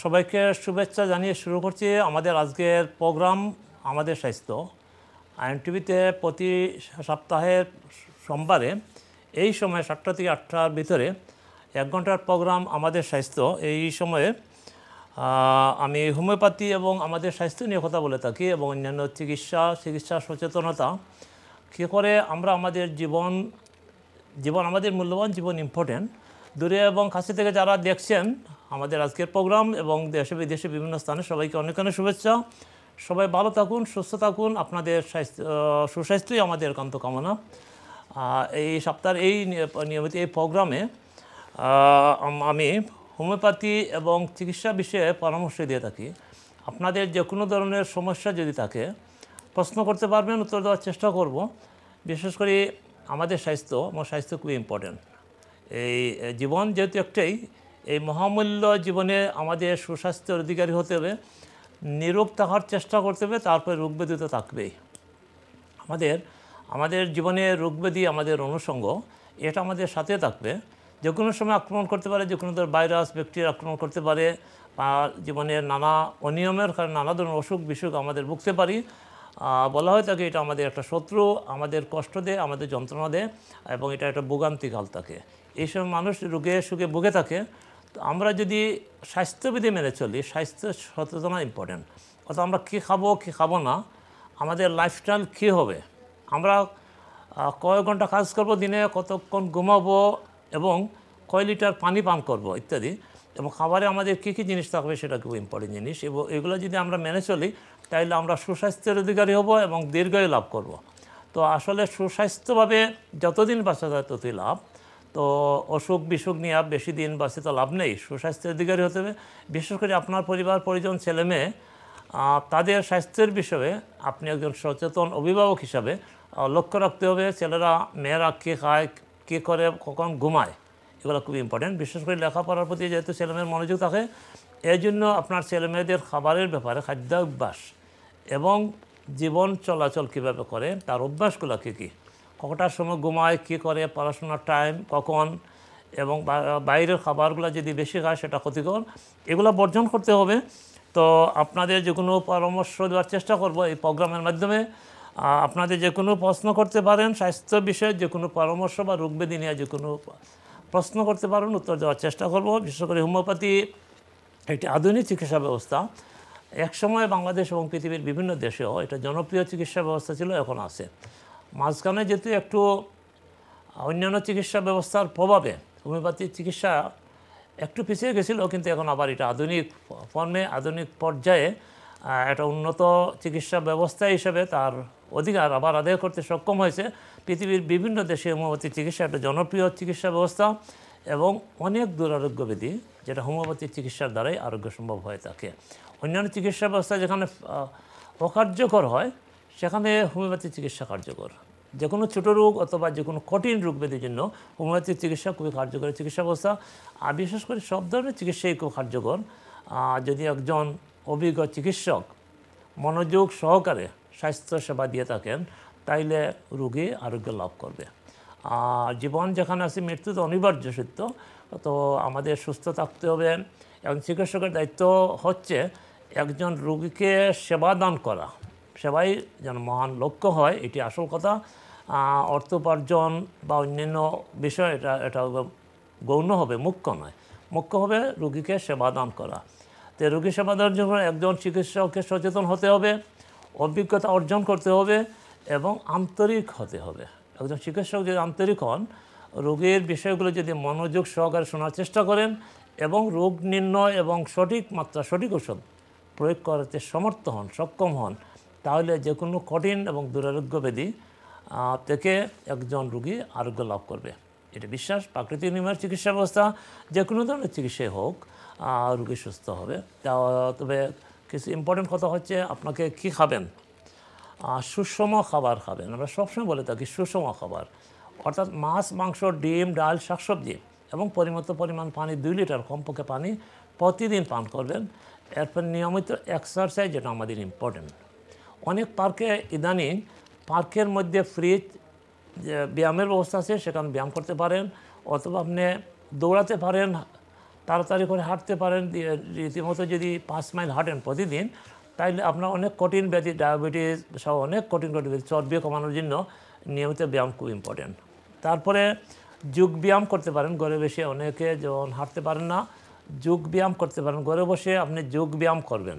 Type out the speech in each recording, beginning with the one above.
সবাইকে শুভেচ্ছা জানিয়ে শুরু করছি আমাদের আজকের প্রোগ্রাম আমাদের স্বাস্থ্য আইএনটিভিতে প্রতি সপ্তাহের সোমবারে এই সময় 7টা থেকে 8টার ভিতরে 1 ঘন্টার প্রোগ্রাম আমাদের স্বাস্থ্য। এই সময়ে আমি হোমিওপ্যাথি এবং আমাদের স্বাস্থ্য নিয়ে কথা বলে থাকি এবং অন্যান্য চিকিৎসা সচেতনতা কী করে আমরা আমাদের জীবন আমাদের মূল্যবান জীবন ইম্পর্টেন্ট। দূরে এবং কাছে থেকে যারা দেখছেন আমাদের আজকের প্রোগ্রাম এবং দেশে বিদেশে বিভিন্ন স্থানে সবাইকে অনেক অনেক শুভেচ্ছা। সবাই ভালো থাকুন, সুস্থ থাকুন, আপনাদের সুস্বাস্থ্যই আমাদের একান্ত কামনা। এই সপ্তাহের এই নিয়মিত এই প্রোগ্রামে আমি হোমিওপ্যাথি এবং চিকিৎসা বিষয়ে পরামর্শ দিয়ে থাকি। আপনাদের যে কোনো ধরনের সমস্যা যদি থাকে প্রশ্ন করতে পারবেন, উত্তর দেওয়ার চেষ্টা করব। বিশেষ করে আমাদের স্বাস্থ্য খুবই ইম্পর্টেন্ট। এই জীবন যেহেতু একটাই, এই মহামূল্য জীবনে আমাদের সুস্বাস্থ্যের অধিকারী হতে হবে, নিরোগ থাকার চেষ্টা করতে হবে, তারপরে রোগ ব্যাধি তো থাকবেই। আমাদের জীবনে রোগ ব্যাধি আমাদের অনুষঙ্গ, এটা আমাদের সাথে থাকবে। যে কোনো সময় আক্রমণ করতে পারে, যে কোনো ধরনের ভাইরাস ব্যাকটেরিয়া আক্রমণ করতে পারে, জীবনের নানা অনিয়মের কারণে নানা ধরনের অসুখ বিসুখ আমাদের ভুগতে পারি। বলা হয় থাকে এটা আমাদের একটা শত্রু, আমাদের কষ্ট দেয়, আমাদের যন্ত্রণা দেয় এবং এটা একটা ভোগান্তিকাল থাকে। এই সময় মানুষ রোগে সুখে ভুগে থাকে। তো আমরা যদি স্বাস্থ্যবিধি মেনে চলি, স্বাস্থ্য সচেতনা ইম্পর্টেন্ট। অর্থাৎ আমরা কী খাবো না, আমাদের লাইফস্টাইল কী হবে, আমরা কয় ঘন্টা কাজ করব, দিনে কতক্ষণ ঘুমাবো এবং কয় লিটার পানি পান করব ইত্যাদি, এবং খাবারে আমাদের কী কী জিনিস থাকবে সেটা খুব ইম্পর্টেন্ট জিনিস। এবং এগুলো যদি আমরা মেনে চলি তাহলে আমরা সুস্বাস্থ্যের অধিকারী হব এবং দীর্ঘায়ু লাভ করব। তো আসলে সুস্বাস্থ্যভাবে যতদিন বাঁচা যায় ততই লাভ। তো অসুখ বিসুখ নিয়ে বেশি দিন বাঁচে তো লাভ নেই। সুস্বাস্থ্যের অধিকারী হতে হবে। বিশেষ করে আপনার পরিবার পরিজন ছেলে মেয়ে তাদের স্বাস্থ্যের বিষয়ে আপনি একজন সচেতন অভিভাবক হিসাবে লক্ষ্য রাখতে হবে। ছেলেরা মেয়েরা কী খায়, কী করে, কখন ঘুমায়, এগুলো খুব ইম্পর্টেন্ট। বিশেষ করে লেখাপড়ার প্রতি যেহেতু ছেলেমেয়ের মনোযোগ থাকে, এই জন্য আপনার ছেলেমেয়েদের খাবারের ব্যাপারে খাদ্যাভ্যাস এবং জীবন চলাচল কীভাবে করে, তার অভ্যাসগুলো কী, কতটার সময় ঘুমায়, কী করে, পড়াশোনার টাইম কখন, এবং বাইরের খাবারগুলো যদি বেশি খায় সেটা ক্ষতিকর, এগুলো বর্জন করতে হবে। তো আপনাদের যে কোনো পরামর্শ দেওয়ার চেষ্টা করব এই প্রোগ্রামের মাধ্যমে। আপনাদের যে কোনো প্রশ্ন করতে পারেন, স্বাস্থ্য বিষয়ে যে কোনো পরামর্শ বা রোগব্যাধি নিয়ে যে কোনো প্রশ্ন করতে পারেন, উত্তর দেওয়ার চেষ্টা করব। বিশেষ করে হোমিওপ্যাথি একটি আধুনিক চিকিৎসা ব্যবস্থা। একসময় বাংলাদেশ এবং পৃথিবীর বিভিন্ন দেশেও এটা জনপ্রিয় চিকিৎসা ব্যবস্থা ছিল, এখন আছে। মাঝখানে যেহেতু একটু অন্যান্য চিকিৎসা ব্যবস্থার প্রভাবে হোমিওপ্যাথি চিকিৎসা একটু পিছিয়ে গেছিলো, কিন্তু এখন আবার এটা আধুনিক ফর্মে, আধুনিক পর্যায়ে একটা উন্নত চিকিৎসা ব্যবস্থা হিসেবে তার অধিকার আবার আদায় করতে সক্ষম হয়েছে। পৃথিবীর বিভিন্ন দেশে হোমিওপ্যাথি চিকিৎসা একটা জনপ্রিয় চিকিৎসা ব্যবস্থা এবং অনেক দুরারোগ্য ব্যাধি যেটা হোমিওপ্যাথি চিকিৎসার দ্বারাই আরোগ্য সম্ভব হয়ে থাকে। অন্যান্য চিকিৎসা ব্যবস্থা যেখানে অকার্যকর হয়, সেখানে হোমিওপ্যাথি চিকিৎসা কার্যকর। যে কোনো ছোটো রোগ অথবা যে কোনো কঠিন রোগ ব্যাধির জন্য হোমিওপ্যাথি চিকিৎসা খুবই কার্যকরী চিকিৎসা ব্যবস্থা। আর বিশেষ করে সব ধরনের চিকিৎসাই খুব কার্যকর। যদি একজন অভিজ্ঞ চিকিৎসক মনোযোগ সহকারে স্বাস্থ্যসেবা দিয়ে থাকেন, তাইলে রোগী আরোগ্য লাভ করবে। আর জীবন যেখানে আছে মৃত্যু তো অনিবার্য সত্য। তো আমাদের সুস্থ থাকতে হবে এবং চিকিৎসকের দায়িত্ব হচ্ছে একজন রোগীকে সেবা দান করা। সেবাই যেন মহান লক্ষ্য হয়, এটি আসল কথা। অর্থ উপার্জন বা অন্যান্য বিষয় এটা গৌণ হবে, মুখ্য নয়। মুখ্য হবে রোগীকে সেবা দান করা। তো রোগী সেবা দেওয়ার জন্য একজন চিকিৎসককে সচেতন হতে হবে, অভিজ্ঞতা অর্জন করতে হবে এবং আন্তরিক হতে হবে। একজন চিকিৎসক যদি আন্তরিক হন, রোগীর বিষয়গুলো যদি মনোযোগ সহকারে শোনার চেষ্টা করেন এবং রোগ নির্ণয় এবং সঠিক মাত্রা সঠিক ওষুধ প্রয়োগ করতে সমর্থ হন, সক্ষম হন, তাহলে যে কোনো কঠিন এবং দুরারোগ্য ব্যাধি থেকে একজন রোগী আরোগ্য লাভ করবে। এটা বিশ্বাস। প্রাকৃতিক নিয়মের চিকিৎসা ব্যবস্থা যে কোনো ধরনের চিকিৎসাই হোক, রোগী সুস্থ হবে। তবে কিছু ইম্পর্টেন্ট কথা হচ্ছে আপনাকে কী খাবেন, সুষম খাবার খাবেন। আমরা সবসময় বলে থাকি সুষম খাবার, অর্থাৎ মাছ, মাংস, ডিম, ডাল, শাকসবজি এবং পরিমিত পরিমাণ পানি, 2 লিটার কমপক্ষে পানি প্রতিদিন পান করবেন। এরপর নিয়মিত এক্সারসাইজ, যেটা আমাদের ইম্পর্টেন্ট। অনেক পার্কে ইদানিং পার্কের মধ্যে ফ্রিজ ব্যায়ামের ব্যবস্থা আছে, সেখানে ব্যায়াম করতে পারেন, অথবা আপনি দৌড়াতে পারেন, তাড়াতাড়ি করে হাঁটতে পারেন, রীতিমতো যদি 5 মাইল হাঁটেন প্রতিদিন, তাইলে আপনার অনেক কঠিন ব্যাধি, ডায়াবেটিস সহ অনেক কঠিন ব্যাধি, চর্বি কমানোর জন্য নিয়মিত ব্যায়াম খুব ইম্পর্টেন্ট। তারপরে যোগ ব্যায়াম করতে পারেন ঘরে বসে। অনেকে যখন হাঁটতে পারেন না, যোগ ব্যায়াম করতে পারেন ঘরে বসে, আপনি যোগ ব্যায়াম করবেন।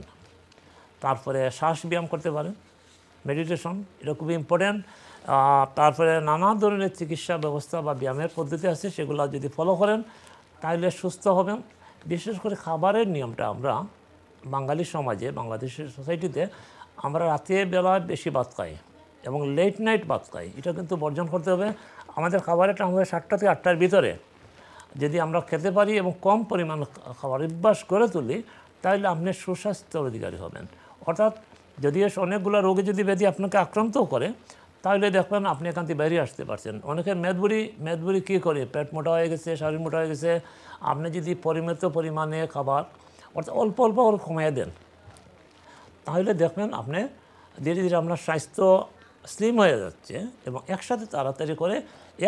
তারপরে শ্বাস ব্যায়াম করতে পারেন, মেডিটেশন, এটা খুবই ইম্পর্টেন্ট। তারপরে নানা ধরনের চিকিৎসা ব্যবস্থা বা ব্যায়ামের পদ্ধতি আছে, সেগুলো যদি ফলো করেন তাহলে সুস্থ হবেন। বিশেষ করে খাবারের নিয়মটা, আমরা বাঙালি সমাজে, বাংলাদেশের সোসাইটিতে আমরা রাতের বেলায় বেশি ভাত খাই এবং লেট নাইট ভাত খাই, এটা কিন্তু বর্জন করতে হবে। আমাদের খাবারের টাইম হবে 7টা থেকে 8টার ভিতরে। যদি আমরা খেতে পারি এবং কম পরিমাণ খাবার অভ্যাস করে তুলি, তাহলে আপনি সুস্বাস্থ্যের অধিকারী হবেন। অর্থাৎ যদি অনেকগুলো রোগে যদি ব্যাধি আপনাকে আক্রান্তও করে, তাহলে দেখবেন আপনি এখান থেকে বেরিয়ে আসতে পারছেন। অনেকের মেদবুড়ি কী করে, পেট মোটা হয়ে গেছে, শরীর মোটা হয়ে গেছে। আপনি যদি পরিমিত পরিমাণে খাবার অর্থাৎ অল্প অল্প করে কমিয়ে দেন, তাহলে দেখবেন আপনি ধীরে ধীরে আপনার স্বাস্থ্য স্লিম হয়ে যাচ্ছে। এবং একসাথে তাড়াতাড়ি করে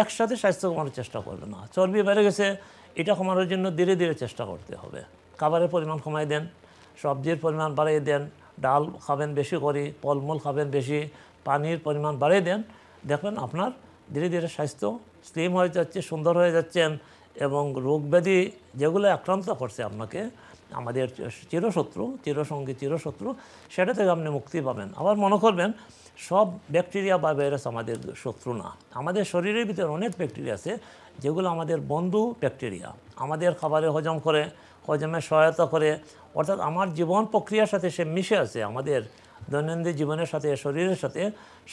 একসাথে স্বাস্থ্য কমানোর চেষ্টা করবে না। চর্বি বেড়ে গেছে, এটা কমানোর জন্য ধীরে ধীরে চেষ্টা করতে হবে। খাবারের পরিমাণ কমাই দেন, সবজির পরিমাণ বাড়িয়ে দেন, ডাল খাবেন বেশি করে, ফলমূল খাবেন বেশি, পানির পরিমাণ বাড়িয়ে দেন। দেখবেন আপনার ধীরে ধীরে স্বাস্থ্য স্লিম হয়ে যাচ্ছে, সুন্দর হয়ে যাচ্ছেন। এবং রোগ ব্যাধি যেগুলো আক্রান্ত করছে আপনাকে, আমাদের চিরসঙ্গী চিরশত্রু, সেটা থেকে আপনি মুক্তি পাবেন। আবার মনে করবেন সব ব্যাকটেরিয়া বা ভাইরাস আমাদের শত্রু না। আমাদের শরীরের ভিতরে অনেক ব্যাকটেরিয়া আছে যেগুলো আমাদের বন্ধু ব্যাকটেরিয়া, আমাদের খাবারে হজম করে, হজমে সহায়তা করে। অর্থাৎ আমার জীবন প্রক্রিয়ার সাথে সে মিশে আছে, আমাদের দৈনন্দিন জীবনের সাথে, শরীরের সাথে,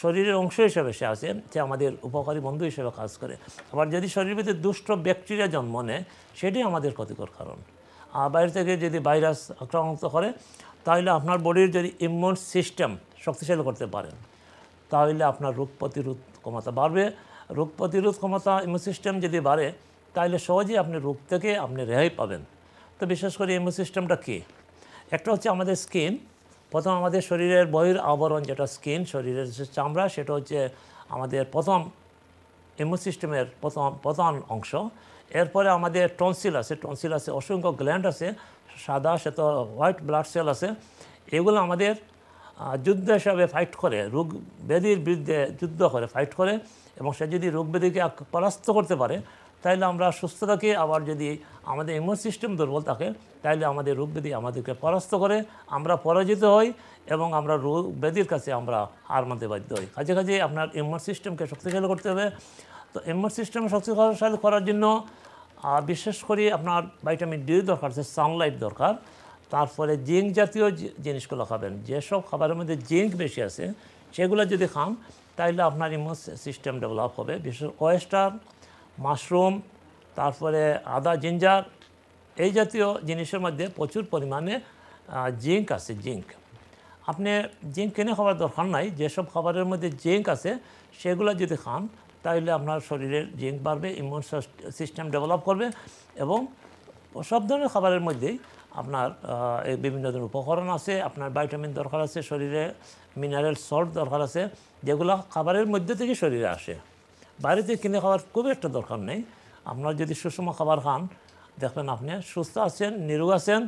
শরীরের অংশ হিসেবে সে আছে, সে আমাদের উপকারী বন্ধু হিসেবে কাজ করে। আবার যদি শরীরের ভিতরে দুষ্ট ব্যাকটেরিয়া জন্ম নেয়, সেটাই আমাদের ক্ষতিকর কারণ। আর বাইরে থেকে যদি ভাইরাস আক্রান্ত করে, তাহলে আপনার বডির যদি ইমিউন সিস্টেম শক্তিশালী করতে পারেন, তাহলে আপনার রোগ প্রতিরোধ ক্ষমতা বাড়বে। রোগ প্রতিরোধ ক্ষমতা, ইমিউন সিস্টেম যদি বাড়ে, তাহলে সহজেই আপনি রোগ থেকে আপনি রেহাই পাবেন। তো বিশেষ করে ইমিউন সিস্টেমটা কী? একটা হচ্ছে আমাদের স্কিন। প্রথম আমাদের শরীরের বহির আবরণ যেটা স্কিন, শরীরের যে চামড়া, সেটা হচ্ছে আমাদের প্রথম ইমিউন সিস্টেমের প্রধান অংশ। এরপরে আমাদের টনসিল আছে, অসংখ্য গ্ল্যান্ড আছে, সাদা শ্বেত হোয়াইট ব্লাড সেল আছে। এগুলো আমাদের যুদ্ধ হিসাবে ফাইট করে, রোগ ব্যাধির বিরুদ্ধে যুদ্ধ করে, ফাইট করে। এবং সে যদি রোগ ব্যাধিকে পরাস্ত করতে পারে, তাহলে আমরা সুস্থ থাকি। আবার যদি আমাদের ইমিউন সিস্টেম দুর্বল থাকে, তাহলে আমাদের রোগ ব্যাধি আমাদেরকে পরাস্ত করে, আমরা পরাজিত হই এবং আমরা রোগ ব্যাধির কাছে আমরা হার মানতে বাধ্য হই। কাজে কাজে আপনার ইমিউন সিস্টেমকে শক্তিশালী করতে হবে। তো ইমিউন সিস্টেম শক্তিশালী করার জন্য বিশেষ করে আপনার ভিটামিন ডি দরকার আছে, সানলাইট দরকার। তারপরে জিঙ্ক জাতীয় জিনিসগুলো খাবেন। যেসব খাবারের মধ্যে জিঙ্ক বেশি আছে, সেগুলো যদি খান, তাহলে আপনার ইমিউন সিস্টেম ডেভেলপ হবে। বিশেষ ওয়েস্টার, মাশরুম, তারপরে আদা, জিঞ্জার, এই জাতীয় জিনিসের মধ্যে প্রচুর পরিমাণে জিঙ্ক আছে। আপনি জিঙ্ক কিনে খাবার দরকার নাই। যেসব খাবারের মধ্যে জিঙ্ক আছে, সেগুলো যদি খান, তাহলে আপনার শরীরের জিঙ্ক বাড়বে, ইমিউন সিস্টেম ডেভেলপ করবে। এবং সব ধরনের খাবারের মধ্যেই আপনার বিভিন্ন ধরনের উপকরণ আছে। আপনার ভিটামিন দরকার আছে, শরীরে মিনারেল সল্ট দরকার আছে, যেগুলো খাবারের মধ্যে থেকে শরীরে আসে। বাইরেতে কিনে খাওয়ার খুব একটা দরকার নেই। আপনার যদি সুষম খাবার খান, দেখবেন আপনি সুস্থ আছেন, নিরোগ আছেন,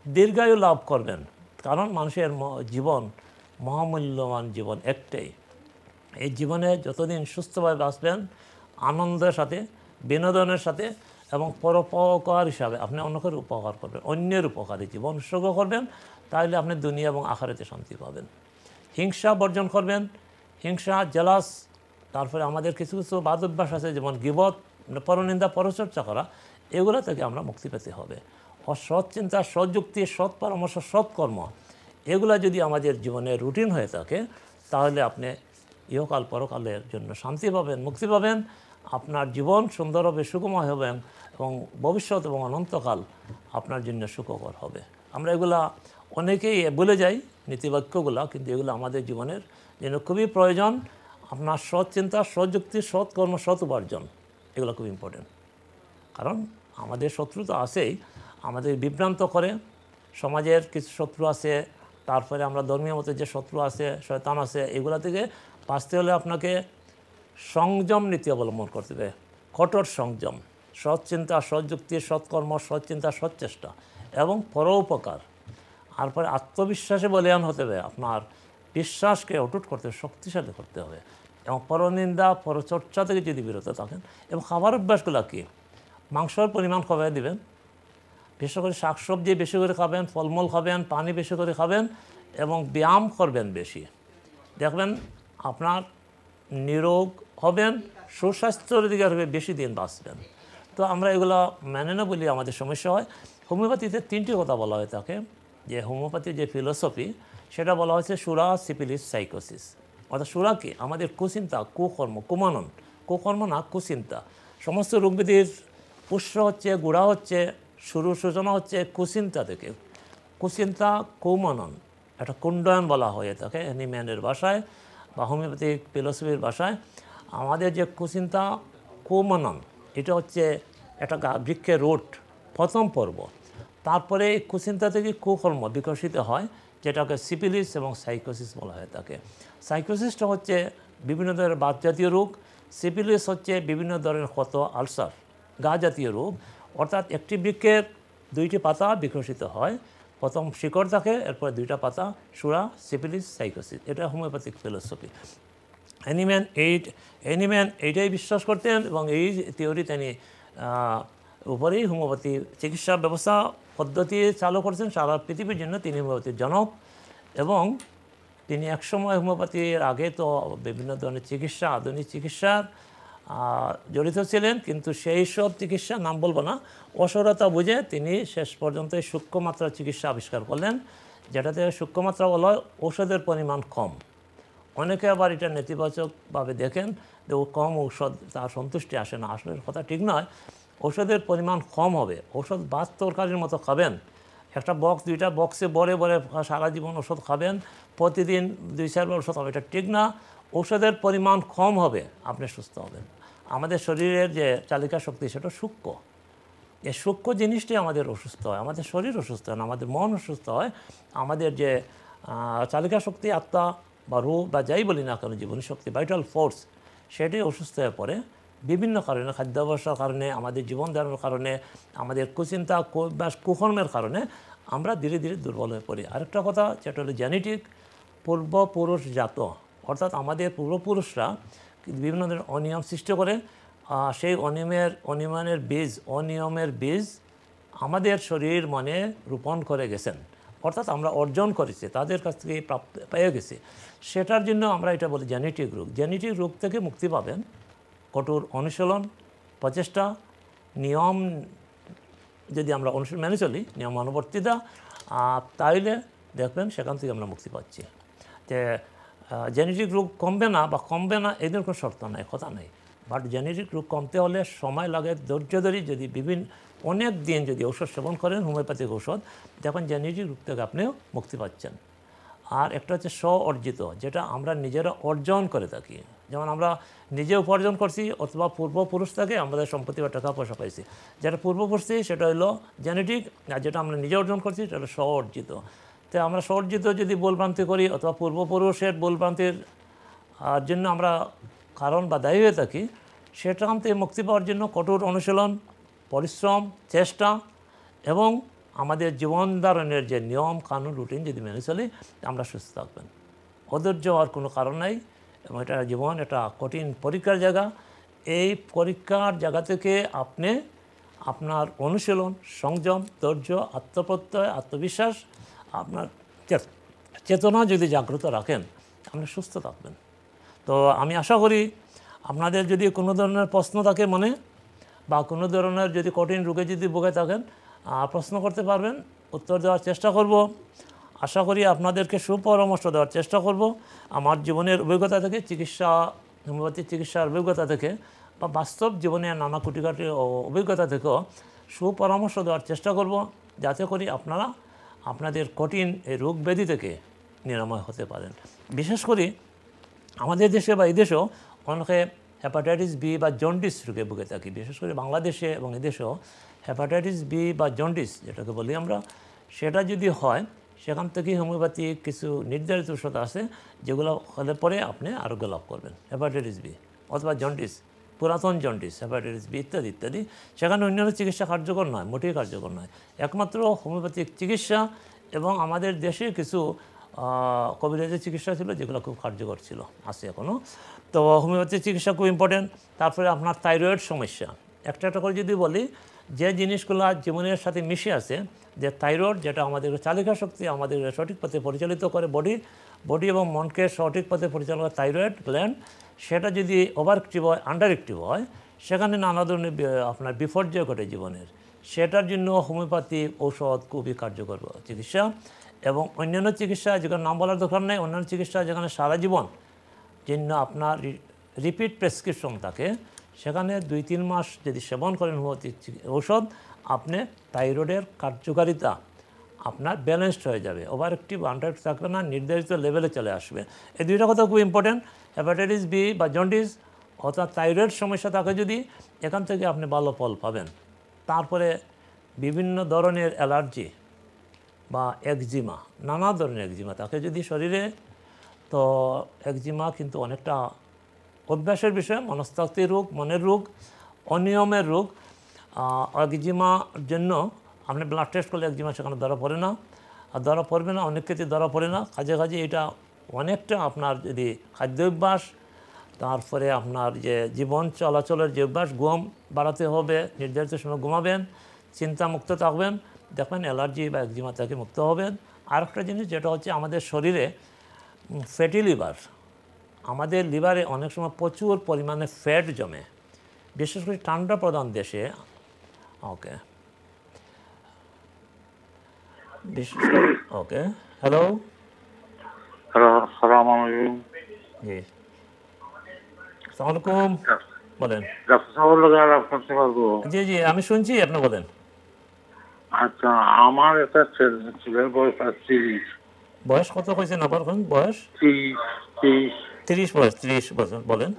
দীর্ঘায়ু লাভ করবেন। কারণ মানুষের জীবন, মহামূল্যবান জীবন একটাই। এই জীবনে যতদিন সুস্থভাবে বাঁচবেন, আনন্দের সাথে, বিনোদনের সাথে এবং পরোপকার হিসাবে আপনি অন্যকে উপকার করবেন, অন্যের উপকারে জীবন উৎসর্গ করবেন, তাহলে আপনি দুনিয়া এবং আখিরাতে শান্তি পাবেন। হিংসা বর্জন করবেন, হিংসা, জেলাস। তারপরে আমাদের কিছু কিছু বাদ অভ্যাস আছে, যেমন গীবত, পরনিন্দা, পরচর্চা করা, এগুলো থেকে আমরা মুক্তি পেতে হবে। সৎ চিন্তা, সৎ যুক্তি, সৎ পরামর্শ, সৎকর্ম, এগুলো যদি আমাদের জীবনের রুটিন হয়ে থাকে, তাহলে আপনি ইহকাল পরকালের জন্য শান্তি পাবেন, মুক্তি পাবেন। আপনার জীবন সুন্দর হবে, সুখময় হবেন এবং ভবিষ্যৎ এবং অনন্তকাল আপনার জন্য সুখকর হবে। আমরা এগুলা অনেকেই বলে যাই নীতিবাক্যগুলো, কিন্তু এগুলো আমাদের জীবনের জন্য খুবই প্রয়োজন। আপনার সৎ চিন্তা, সৎ যুক্তি, সৎ কর্ম, সৎ উপার্জন, এগুলো খুব ইম্পর্টেন্ট। কারণ আমাদের শত্রু তো আছেই, আমাদের বিভ্রান্ত করে। সমাজের কিছু শত্রু আছে, তারপরে আমরা ধর্মীয় মতে যে শত্রু আছে, শয়তান আছে, এগুলো থেকে বাঁচতে হলে আপনাকে সংযম নীতি অবলম্বন করতে হবে, কঠোর সংযম। সৎ চিন্তা, সৎ যুক্তি, সৎকর্ম, সৎ চিন্তা, সৎ চেষ্টা এবং পরোপকার। আর পরে আত্মবিশ্বাসে বলীয়ান হতে হবে, আপনার বিশ্বাসকে অটুট করতে হবে, শক্তিশালী করতে হবে এবং পরনিন্দা পরচর্চা থেকে যদি বিরত থাকেন। এবং খাবার অভ্যাসগুলো কী? মাংসর পরিমাণ কমিয়ে দেবেন, বিশেষ করে শাকসবজি বেশি করে খাবেন, ফলমূল খাবেন, পানি বেশি করে খাবেন এবং ব্যায়াম করবেন বেশি। দেখবেন আপনার নিরোগ হবেন, সুস্বাস্থ্যের দিকে হবে, বেশি দিন বাঁচবেন। তো আমরা এগুলো মেনে না বলি আমাদের সমস্যা হয়। হোমিওপ্যাথিতে 3টি কথা বলা হয়ে থাকে, যে হোমিওপ্যাথির যে ফিলোসফি সেটা বলা হয়েছে সুরা, সিপিলিস, সাইকোসিস। অর্থাৎ সুরা কি? আমাদের কুচিন্তা, কুকর্ম, কুমানন, কুকর্ম না কুচিন্তা। সমস্ত রোগব্যাধির পুষ্য হচ্ছে, গোড়া হচ্ছে, সূচনা হচ্ছে কুচিন্তা থেকে। কুচিন্তা, কুমানন, একটা কুণ্ডয়ন বলা হয়ে থাকে হ্যানিম্যানের ভাষায় বা হোমিওপ্যাথিক ফিলোসফির ভাষায়। আমাদের যে কুচিন্তা, কুমানন, এটা হচ্ছে একটা বৃক্ষের রুট, প্রথম পর্ব। তারপরে এই কুচিন্তা থেকে কুকর্ম বিকশিত হয়, যেটাকে সিপিলিস এবং সাইকোসিস বলা হয়ে থাকে। সাইকোসিসটা হচ্ছে বিভিন্ন ধরনের বাত জাতীয় রোগ, সিপিলিস হচ্ছে বিভিন্ন ধরনের ক্ষত, আলসার, গা জাতীয় রোগ। অর্থাৎ একটি বৃক্ষের 2টি পাতা বিকশিত হয়, প্রথম শিকড় থাকে, এরপরে 2টা পাতা, সুরা, সিপিলিস, সাইকোসিস। এটা হোমিওপ্যাথিক ফিলোসফি। হ্যানিম্যান এইটাই বিশ্বাস করতেন এবং এই থিওরি তিনি উপরেই হোমিওপ্যাথি চিকিৎসা ব্যবস্থা পদ্ধতি চালু করছেন সারা পৃথিবীর জন্য। তিনি হোমিওপ্যাথির জনক এবং তিনি একসময় হোমিওপ্যাথির আগে তো বিভিন্ন ধরনের চিকিৎসা, আধুনিক চিকিৎসার জড়িত ছিলেন, কিন্তু সেই সব চিকিৎসা নাম বলবো না, অসরতা বুঝে তিনি শেষ পর্যন্ত সূক্ষ্মমাত্রার চিকিৎসা আবিষ্কার করলেন, যেটাতে সূক্ষ্মমাত্রা বলা হয় ওষুধের পরিমাণ কম। অনেকে আবার এটা নেতিবাচকভাবে দেখেন যে কম ঔষধ তার সন্তুষ্টি আসে না। আসলে কথা ঠিক নয়, ওষুধের পরিমাণ কম হবে। ওষুধ ভাত তরকারির মতো খাবেন, একটা বক্স 2টা বক্সে ভরে ভরে সারা জীবন ওষুধ খাবেন, প্রতিদিন 2-4 বার ওষুধ হবে, এটা ঠিক না। ওষুধের পরিমাণ কম হবে, আপনি সুস্থ হবেন। আমাদের শরীরের যে চালিকা শক্তি সেটা সূক্ষ্ম, এই সূক্ষ্ম জিনিসটাই আমাদের অসুস্থ হয়, আমাদের শরীর অসুস্থ হয় না, আমাদের মন অসুস্থ হয়। আমাদের যে চালিকা শক্তি, আত্মা বা রূহ বা যাই বলি না কেন, জীবনী শক্তি, ভাইটাল ফোর্স, সেটাই অসুস্থ হয়ে পড়ে বিভিন্ন কারণে, খাদ্যাভ্যাসের কারণে, আমাদের জীবনধারণের কারণে, আমাদের কুচিন্তা, কুকর্মের কারণে আমরা ধীরে ধীরে দুর্বল হয়ে পড়ি। আরেকটা কথা, যেটা হলো জেনেটিক, পূর্বপুরুষজাত, অর্থাৎ আমাদের পূর্বপুরুষরা বিভিন্ন ধরনের অনিয়ম সৃষ্টি করে, সেই অনিয়মের বীজ আমাদের শরীর মনে রোপণ করে গেছেন, অর্থাৎ আমরা অর্জন করেছি, তাদের কাছ থেকে পেয়ে গেছি। সেটার জন্য আমরা এটা বলি জেনেটিক রোগ। জেনেটিক রোগ থেকে মুক্তি পাবেন কঠোর অনুশীলন, প্রচেষ্টা, নিয়ম যদি আমরা অনুশীলন মেনে চলি, নিয়মানুবর্তিতা, তাইলে দেখবেন সেখান থেকে আমরা মুক্তি পাচ্ছি। যে জেনেটিক রোগ কমবে না এদের কোনো শর্ত নাই, কথা নেই। বাট জেনেটিক রোগ কমতে হলে সময় লাগে, ধৈর্য ধরে যদি অনেক দিন যদি ঔষধ সেবন করেন, হোমিওপ্যাথিক ঔষধ, দেখুন জেনেটিক রোগ থেকে আপনিও মুক্তি পাচ্ছেন। আর একটা হচ্ছে স্ব অর্জিত, যেটা আমরা নিজেরা অর্জন করে থাকি। যেমন আমরা নিজে উপার্জন করছি অথবা পূর্বপুরুষ থেকে আমাদের সম্পত্তি বা টাকা পয়সা পাইছি, যেটা পূর্বপুরুষ সেটা হলো জেনেটিক, আর যেটা আমরা নিজে অর্জন করছি সেটা হলো স্ব অর্জিত। তো আমরা স্ব অর্জিত যদি ভুলভ্রান্তি করি অথবা পূর্বপুরুষের ভুলভ্রান্তির জন্য আমরা কারণ বা দায়ী হয়ে থাকি, সেটান থেকে মুক্তি পাওয়ার জন্য কঠোর অনুশীলন, পরিশ্রম, চেষ্টা এবং আমাদের জীবন ধারণের যে নিয়ম কানুন রুটিন যদি মেনে চলি, আমরা সুস্থ থাকবেন। অধৈর্য হওয়ার কোনো কারণ নাই এবং এটা জীবন একটা কঠিন পরীক্ষার জায়গা। এই পরীক্ষার জায়গা থেকে আপনি আপনার অনুশীলন, সংযম, ধৈর্য, আত্মপ্রত্যয়, আত্মবিশ্বাস, আপনার চেতনা যদি জাগ্রত রাখেন, আপনি সুস্থ থাকবেন। তো আমি আশা করি আপনাদের যদি কোনো ধরনের প্রশ্ন থাকে মনে, বা কোনো ধরনের যদি কঠিন রোগে যদি ভুগে থাকেন, প্রশ্ন করতে পারবেন, উত্তর দেওয়ার চেষ্টা করব। আশা করি আপনাদেরকে সুপরামর্শ দেওয়ার চেষ্টা করব আমার জীবনের অভিজ্ঞতা থেকে, হোমিওপ্যাথিক চিকিৎসার অভিজ্ঞতা থেকে, বা বাস্তব জীবনের নানা কুটিকাটি অভিজ্ঞতা থেকেও সুপরামর্শ দেওয়ার চেষ্টা করব, যাতে করে আপনারা আপনাদের কঠিন এই রোগ ব্যাধি থেকে নিরাময় হতে পারেন। বিশেষ করে আমাদের দেশে বা এই দেশেও অনেকে হেপাটাইটিস বি বা জন্ডিস রোগে ভুগে থাকি। বিশেষ করে বাংলাদেশে এবং এদেশেও হেপাটাইটিস বি বা জন্ডিস যেটাকে বলি আমরা, সেটা যদি হয়, সেখান থেকে হোমিওপ্যাথিক কিছু নির্ধারিত ওষুধ আছে যেগুলো হলে পরে আপনি আরোগ্য লাভ করবেন। হেপাটাইটিস বি অথবা জন্ডিস পুরাতন জন্ডিস, হেপাটাইটিস বি ইত্যাদি ইত্যাদি, সেখানে অন্যান্য চিকিৎসা কার্যকর নয়, মোটেই কার্যকর নয়। একমাত্র হোমিওপ্যাথিক চিকিৎসা এবং আমাদের দেশে কিছু কবিরাজি চিকিৎসা ছিল যেগুলো খুব কার্যকর ছিল, আছে এখনও। তো হোমিওপ্যাথি চিকিৎসা খুব ইম্পর্টেন্ট। তারপরে আপনার থাইরয়েড সমস্যা, একটা একটা করে যদি বলি, যে জিনিসগুলো জীবনের সাথে মিশে আছে, যে থাইরয়েড যেটা আমাদের চালিকা শক্তি, আমাদের সঠিক পথে পরিচালিত করে, বডি এবং মনকে সঠিক পথে পরিচালনা করে থাইরয়েড গ্ল্যান্ড, সেটা যদি ওভার অ্যাক্টিভ হয়, আন্ডার অ্যাক্টিভ হয়, সেখানে নানা ধরনের আপনার বিপর্যয় ঘটে জীবনের। সেটার জন্য হোমিওপ্যাথি ঔষধ খুবই কার্যকর চিকিৎসা। এবং অন্যান্য চিকিৎসা যেখানে নাম বলার দরকার নেই, অন্যান্য চিকিৎসা যেখানে সারা জীবন জন্য আপনার রিপিট প্রেসক্রিপশন থাকে, সেখানে 2-3 মাস যদি সেবন করেন হোমিওপ্যাথিক ঔষধ, আপনি থাইরয়েডের কার্যকারিতা আপনার ব্যালেন্সড হয়ে যাবে, ওভার অ্যাক্টিভ আন্ডার থাকবে না, নির্ধারিত লেভেলে চলে আসবে। এই দুইটা কথা খুব ইম্পর্টেন্ট। হেপাটাইটিস বি বা জন্ডিস অর্থাৎ থাইরয়েড সমস্যা থাকে যদি, এখান থেকে আপনি ভালো ফল পাবেন। তারপরে বিভিন্ন ধরনের অ্যালার্জি বা একজিমা, নানা ধরনের একজিমা থাকে যদি শরীরে, তো একজিমা কিন্তু অনেকটা অভ্যাসের বিষয়, মনস্তাত্ত্বিক রোগ, মনের রোগ, অনিয়মের রোগ। একজিমার জন্য আপনি ব্লাড টেস্ট করলে একজিমা সেখানে ধরা পড়ে না, আর ধরা পড়বে না, অনেক ক্ষেত্রে ধরা পড়ে না। কাজে এটা অনেকটা আপনার যদি খাদ্য অভ্যাস, তারপরে আপনার যে জীবন চলাচলের যে অভ্যাস, ঘুম বাড়াতে হবে, নির্ধারিত সময় ঘুমাবেন, চিন্তামুক্ত থাকবেন, দেখবেন অ্যালার্জি বা একজিমা থেকে মুক্ত হবেন। আর একটা জিনিস যেটা হচ্ছে আমাদের শরীরে ফ্যাটি লিভার, আমাদের লিভারে অনেক সময় প্রচুর পরিমাণে ফ্যাট জমে, বিশেষ করে ঠান্ডা প্রধান দেশে। ওকে, বিশেষ করে ওকে, হ্যালো, আসসালামু আলাইকুম। জি, আসসালামু আলাইকুম, বলেন। ডাক্তার সাহেবের লগে আলাপ করতে পারবো? জি জি, আমি শুনছি, আপনি বলেন। আচ্ছা, আমার একটা ছেলের বয়স 30। বয়স কত হয়েছে না বলুন? বয়স 30। 30 বয়স, 30 বছর, বলেন।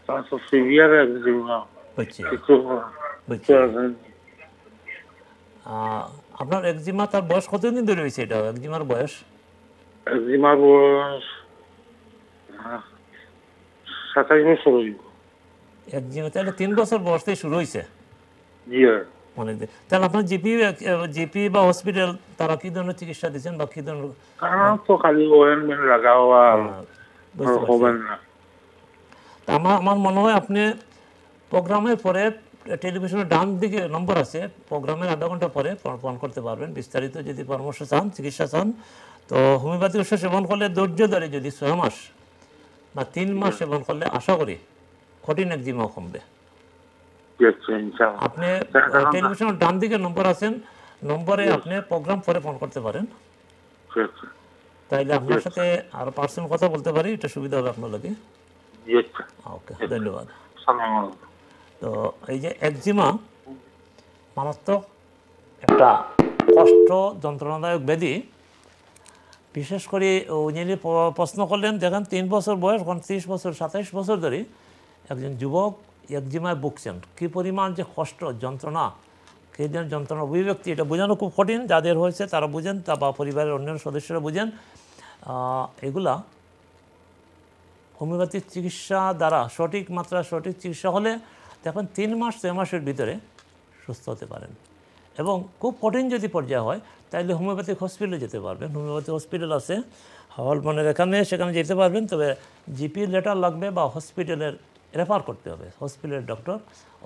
তার তো সিভিয়ার একজিমা, বুঝছি কিছু বুঝছি। আপনার একজিমা, তার বয়স কতদিন ধরে হয়েছে এটা একজিমার বয়স? একজিমার বয়স 27 বছর হইব। একজিমা তাহলে 3 বছর বয়স থেকে শুরু হয়েছে। জি অনেকদিন। তাহলে আপনার জিপি বা হসপিটাল তারা কি ধরনের চিকিৎসা দিচ্ছেন বা কি ধরনের? কারণ তো খালি ওয়েনমেন্ট লাগাও আর বুঝতে হবেন পারছি। না। আমার মনে হয় আপনি প্রোগ্রামের পরে টেলিভিশনের ডান দিকে নম্বর আছে, প্রোগ্রামের আধা ঘন্টা পরে ফোন করতে পারবেন বিস্তারিত যদি পরামর্শ চান, চিকিৎসা চান। তো হোমিওপ্যাথি ওষুধ সেবন করলে ধৈর্য ধরে যদি 6 মাস বা 3 মাস সেবন করলে আশা করি কঠিন একজিমাও কমবে। আপনি টেলিভিশনের ডান দিকে নম্বর আছেন, নম্বরে আপনি প্রোগ্রাম পরে ফোন করতে পারেন, তাইলে আপনার সাথে আর পার্সোনাল কথা বলতে পারি, এটা সুবিধা হবে আপনার লাগে। ওকে, ধন্যবাদ। তো এই যে একজিমা মারাত্মক একটা কষ্ট যন্ত্রণাদায়ক ব্যাধি, বিশেষ করে যিনি প্রশ্ন করলেন, দেখেন 3 বছর বয়স, 30 বছর 27 বছর ধরে একজন যুবক একজিমায় ভুগছেন। কী পরিমাণ যে কষ্ট যন্ত্রণা, কী ধরনের যন্ত্রণা অভিব্যক্তি, এটা বোঝানো খুব কঠিন। যাদের হয়েছে তারা বুঝেন, তা বা পরিবারের অন্যান্য সদস্যরা বুঝেন। এগুলা হোমিওপ্যাথিক চিকিৎসা দ্বারা সঠিক মাত্রা, সঠিক চিকিৎসা হলে দেখুন 3 মাস 6 মাসের ভিতরে সুস্থ হতে পারেন। এবং খুব কঠিন যদি পর্যায়ে হয় তাহলে হোমিওপ্যাথিক হসপিটালে যেতে পারবেন। হোমিওপ্যাথিক হসপিটাল আছে হলমনের এখানে, সেখানে যেতে পারবেন। তবে জিপি লেটার লাগবে বা হসপিটালের রেফার করতে হবে, হসপিটালের ডক্টর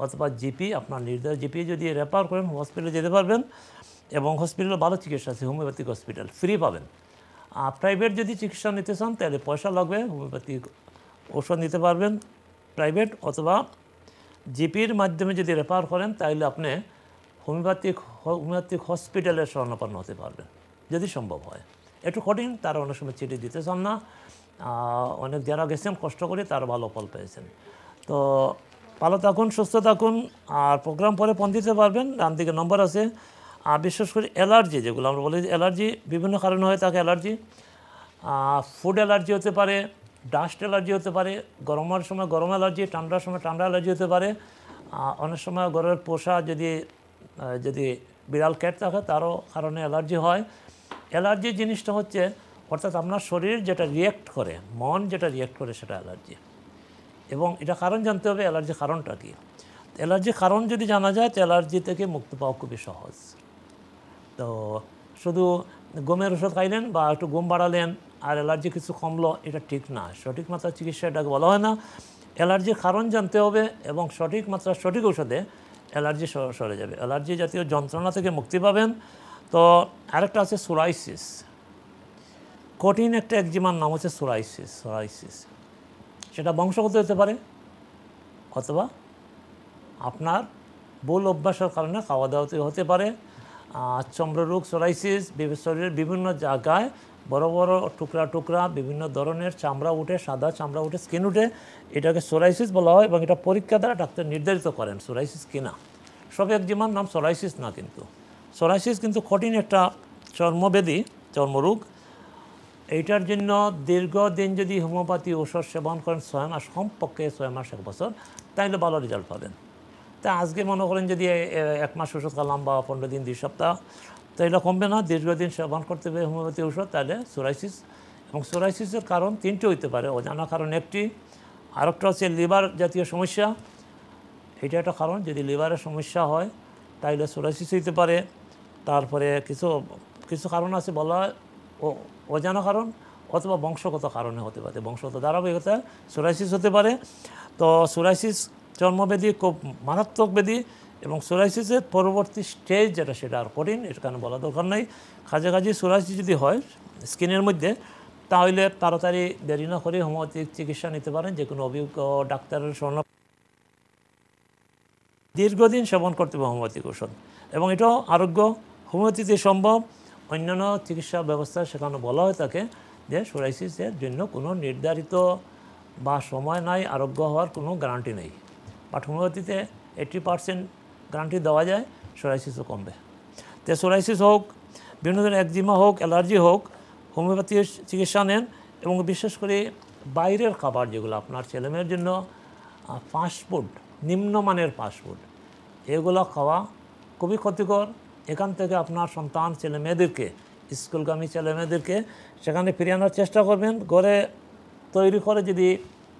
অথবা জিপি, আপনার নির্ধারিত জিপি যদি রেফার করেন হসপিটালে যেতে পারবেন। এবং হসপিটালে ভালো চিকিৎসা আছে, হোমিওপ্যাথিক হসপিটাল ফ্রি পাবেন। আর প্রাইভেট যদি চিকিৎসা নিতে চান তাহলে পয়সা লাগবে, হোমিওপ্যাথিক ওষুধ নিতে পারবেন প্রাইভেট, অথবা জিপির মাধ্যমে যদি রেফার করেন তাহলে আপনি হোমিওপ্যাথিক হসপিটালের শরণাপন্ন হতে পারবেন যদি সম্ভব হয়। একটু কঠিন, তারা অনেক সময় চিঠি দিতে চান না, অনেক যারা গেছেন কষ্ট করে তারা ভালো ফল পেয়েছেন। তো ভালো থাকুন, সুস্থ থাকুন, আর প্রোগ্রাম পরে ফোন দিতে পারবেন, ডান দিকে নম্বর আছে। আর বিশেষ করে অ্যালার্জি, যেগুলো আমরা বলি অ্যালার্জি বিভিন্ন কারণে হয়ে থাকে। অ্যালার্জি ফুড অ্যালার্জি হতে পারে, ডাস্ট অ্যালার্জি হতে পারে, গরমের সময় গরম অ্যালার্জি, ঠান্ডার সময় ঠান্ডা অ্যালার্জি হতে পারে। অনেক সময় ঘরের পোষা যদি বিড়াল ক্যাট থাকে তারও কারণে অ্যালার্জি হয়। অ্যালার্জি জিনিসটা হচ্ছে অর্থাৎ আপনার শরীর যেটা রিয়্যাক্ট করে, মন যেটা রিয়্যাক্ট করে সেটা অ্যালার্জি। এবং এটা কারণ জানতে হবে অ্যালার্জির কারণটা কী। অ্যালার্জির কারণ যদি জানা যায় তো অ্যালার্জি থেকে মুক্তি পাওয়া খুবই সহজ। তো শুধু ঘুমের ওষুধ খাইলেন বা একটু ঘুম বাড়ালেন আর অ্যালার্জি কিছু কমলো, এটা ঠিক না। সঠিক মাত্রার চিকিৎসা এটাকে বলা হয় না। অ্যালার্জির কারণ জানতে হবে এবং সঠিক মাত্রার সঠিক ওষুধে অ্যালার্জি সরে যাবে। অ্যালার্জি জাতীয় যন্ত্রণা থেকে মুক্তি পাবেন। তো আরেকটা আছে সোরাইসিস। কঠিন একটা একজিমার নাম হচ্ছে সোরাইসিস। সেটা বংশগত হতে পারে অথবা আপনার ভুল অভ্যাসের কারণে খাওয়া দাওয়াতে হতে পারে। চর্মরোগ সোরাইসিস, শরীরের বিভিন্ন জায়গায় বড় বড় টুকরা টুকরা বিভিন্ন ধরনের চামড়া উঠে, সাদা চামড়া উঠে, স্কিন উঠে, এটাকে সোরাইসিস বলা হয় এবং এটা পরীক্ষা দ্বারা ডাক্তার নির্ধারিত করেন সোরাইসিস কিনা। সব একজিমার নাম সোরাইসিস না, কিন্তু সোরাইসিস কিন্তু কঠিন একটা চর্মব্যাধি, চর্মরোগ। এইটার জন্য দীর্ঘদিন যদি হোমিওপ্যাথি ওষুধ সেবন করেন 6 মাস, কমপক্ষে 6 মাস 1 বছর, তাইলে ভালো রেজাল্ট পাবেন। তা আজকে মনে করেন যদি 1 মাস ওষুধ খেলাম বা 15 দিন 2 সপ্তাহ, তো এটা কমবে না। দীর্ঘদিন সেবন করতে হবে হোমিওপ্যাথি ওষুধ, তাহলে সোরাইসিস। এবং সোরাইসিসের কারণ 3টে হইতে পারে। অজানা কারণ একটি, আরেকটা হচ্ছে লিভার জাতীয় সমস্যা, এটা একটা কারণ। যদি লিভারের সমস্যা হয় তাইলে সোরাইসিস হইতে পারে। তারপরে কিছু কারণ আছে বলা হয় অজানা কারণ অথবা বংশগত কারণে হতে পারে, বংশগত ধারাবাহিকতা সোরাইসিস হতে পারে। তো সোরাইসিস চর্মব্যাধি খুব মারাত্মক ব্যাধি এবং সোরাইসিসের পরবর্তী স্টেজ যেটা, সেটা আর কঠিন, এখানে বলা দরকার নাই। কাছাকাছি সোরাইসিস যদি হয় স্কিনের মধ্যে, তাহলে তাড়াতাড়ি দেরি না করে হোমিওপ্যাথিক চিকিৎসা নিতে পারেন, যে কোনো অভিজ্ঞ ডাক্তারের শরণ। দীর্ঘদিন সেবন করতে হবে হোমিওপ্যাথিক ওষুধ এবং এটাও আরোগ্য হোমিওপ্যাথিতে সম্ভব। অন্যান্য চিকিৎসা ব্যবস্থা সেখানে বলা হয় থাকে যে সোরাইসিসের জন্য কোনো নির্ধারিত বা সময় নাই, আরোগ্য হওয়ার কোনো গ্যারান্টি নেই। বাট হোমিওপ্যাথিতে 80% গ্যারান্টি দেওয়া যায় সোরাইসিসও কমবে। তো সোরাইসিস হোক, বিভিন্ন ধরনের একজিমা হোক, অ্যালার্জি হোক, হোমিওপ্যাথির চিকিৎসা নেন। এবং বিশেষ করে বাইরের খাবার যেগুলো আপনার ছেলেমেয়ের জন্য ফাস্টফুড, নিম্নমানের ফাস্টফুড, এগুলো খাওয়া খুবই ক্ষতিকর। এখান থেকে আপনার সন্তান ছেলেমেয়েদেরকে, স্কুলগামী ছেলেমেয়েদেরকে সেখানে ফিরিয়ে আনার চেষ্টা করবেন। ঘরে তৈরি করে যদি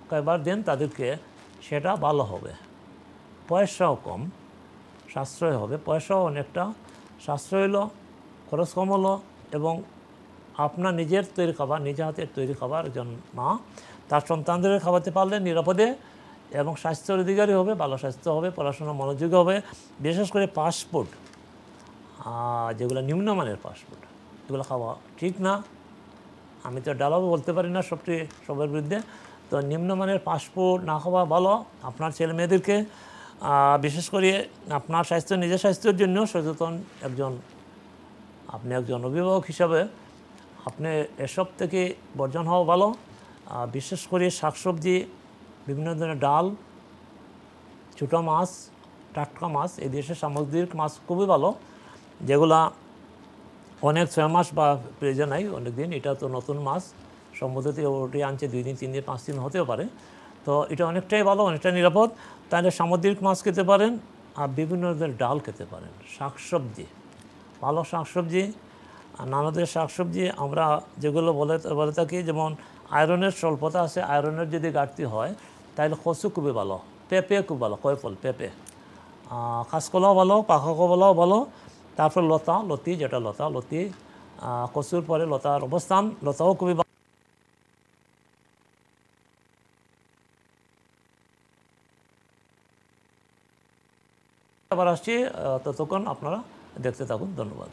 কয়েকবার দেন তাদেরকে, সেটা ভালো হবে। পয়সাও কম, সাশ্রয় হবে। পয়সাও অনেকটা সাশ্রয় হলো, খরচ কম হলো এবং আপনার নিজের তৈরি খাবার, নিজের হাতের তৈরি খাবার একজন মা তার সন্তানদের খাওয়াতে পারলে নিরাপদে এবং স্বাস্থ্যের অধিকারী হবে, ভালো স্বাস্থ্য হবে, পড়াশোনা মনোযোগী হবে। বিশেষ করে ফাস্টফুড, যেগুলো নিম্নমানের ফাস্টফুড, এগুলো খাওয়া ঠিক না। আমি তো ডালাও বলতে পারি না সবার বিরুদ্ধে। তো নিম্নমানের ফাস্টফুড না খাওয়া ভালো আপনার ছেলে মেয়েদেরকে। বিশেষ করে আপনার স্বাস্থ্য, নিজের স্বাস্থ্যের জন্য সচেতন আপনি একজন অভিভাবক হিসাবে আপনি এসব থেকে বর্জন হওয়া ভালো। বিশেষ করে শাকসবজি, বিভিন্ন ধরনের ডাল, ছোটো মাছ, টাটকা মাছ, এই দেশের সামুদ্রিক মাছ খুবই ভালো, যেগুলা অনেক 6 মাস বা প্রয়োজন নাই, অনেক দিন। এটা তো নতুন মাছ, সমুদ্রতে ওটি আনছে 2 দিন 3 দিন 5 দিন হতেও পারে। তো এটা অনেকটাই ভালো, অনেকটা নিরাপদ। তাহলে সামুদ্রিক মাছ খেতে পারেন আর বিভিন্ন ধরনের ডাল খেতে পারেন। শাকসবজি, ভালো শাকসবজি, নানা ধরনের শাকসবজি আমরা যেগুলো বলে থাকি, যেমন আয়রনের স্বল্পতা আছে, আয়রনের যদি ঘাটতি হয় তাহলে কচু খুবই ভালো, পেঁপে খুব ভালো, কয়ফল, পেঁপে, কাঁচকলাও ভালো, পাকা কলাও ভালো। তারপর লতি, যেটা লতি, কচুর পরে লতার অবস্থান, লতাও খুবই ভালো। আবার আসছি, ততক্ষণ আপনারা দেখতে থাকুন। ধন্যবাদ।